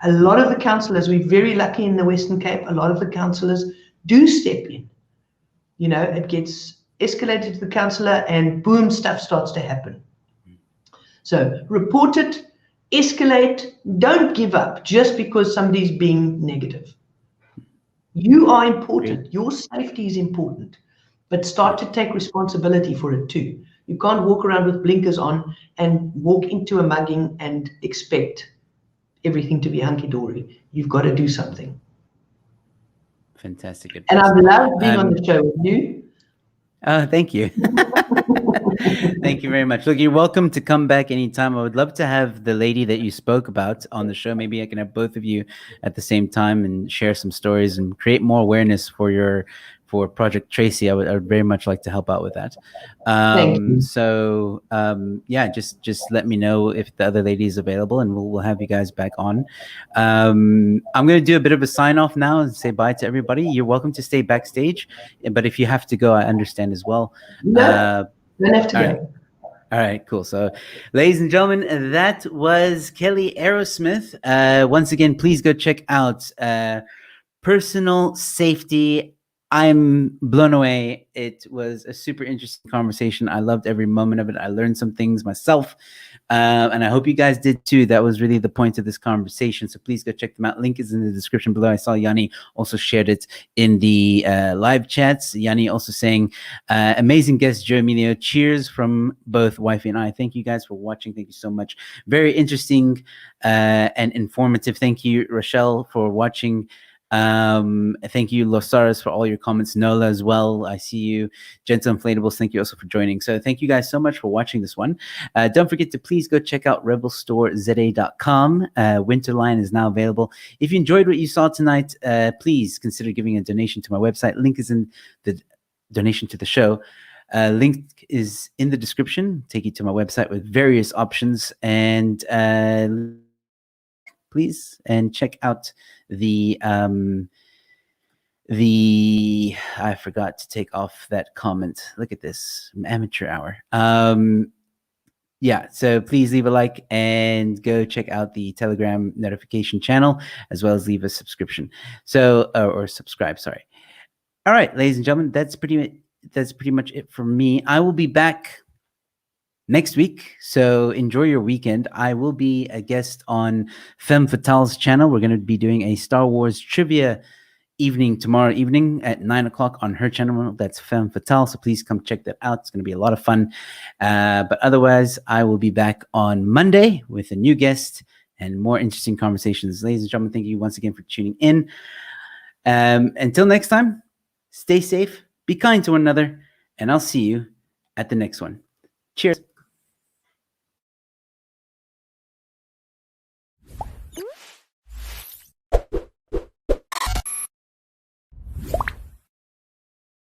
A lot of the councillors, we're very lucky in the Western Cape, a lot of the councillors do step in. You know, it gets escalated to the councillor and boom, stuff starts to happen. So report it, escalate, don't give up just because somebody's being negative. You are important. Your safety is important, but start to take responsibility for it too. You can't walk around with blinkers on and walk into a mugging and expect everything to be hunky-dory. You've got to do something. Fantastic advice. And I've loved being on the show with you. Thank you. Thank you very much. Look, you're welcome to come back anytime. I would love to have the lady that you spoke about on the show. Maybe I can have both of you at the same time and share some stories and create more awareness for Project Tracy. I would very much like to help out with that. Thank you. So yeah, just let me know if the other lady is available, and we'll have you guys back on. I'm going to do a bit of a sign off now and say bye to everybody. You're welcome to stay backstage, but if you have to go, I understand as well. No, don't have to go. All right, cool. So, ladies and gentlemen, that was Kelee Arrowsmith. Once again, please go check out Personal Safety. I'm blown away. It was a super interesting conversation. I loved every moment of it. I learned some things myself, and I hope you guys did too. That was really the point of this conversation. So please go check them out. Link is in the description below. I saw Yanni also shared it in the live chats. Yanni also saying, amazing guest, Joe Emilio. Cheers from both Wifey and I. Thank you guys for watching. Thank you so much. Very interesting and informative. Thank you, Rochelle, for watching. Thank you, Losaris, for all your comments. Nola as well. I see you. Gentle Inflatables, thank you also for joining. So thank you guys so much for watching this one. Don't forget to please go check out rebelstoreza.com. Winterline is now available. If you enjoyed what you saw tonight, please consider giving a donation to my website. Link is in the donation to the show. Link is in the description. Take you to my website with various options. And please, and check out the I forgot to take off that comment. Look at this, amateur hour. Yeah, so please leave a like and go check out the Telegram notification channel, as well as leave a subscription. So, or subscribe, sorry. All right, ladies and gentlemen, that's pretty much it for me. I will be back next week, so enjoy your weekend. I will be a guest on Femme Fatale's channel. We're going to be doing a Star Wars trivia evening tomorrow evening at 9 o'clock on her channel. That's Femme Fatale, so please come check that out. It's going to be a lot of fun. But otherwise, I will be back on Monday with a new guest and more interesting conversations. Ladies and gentlemen, thank you once again for tuning in. Until next time, stay safe, be kind to one another, and I'll see you at the next one. Cheers.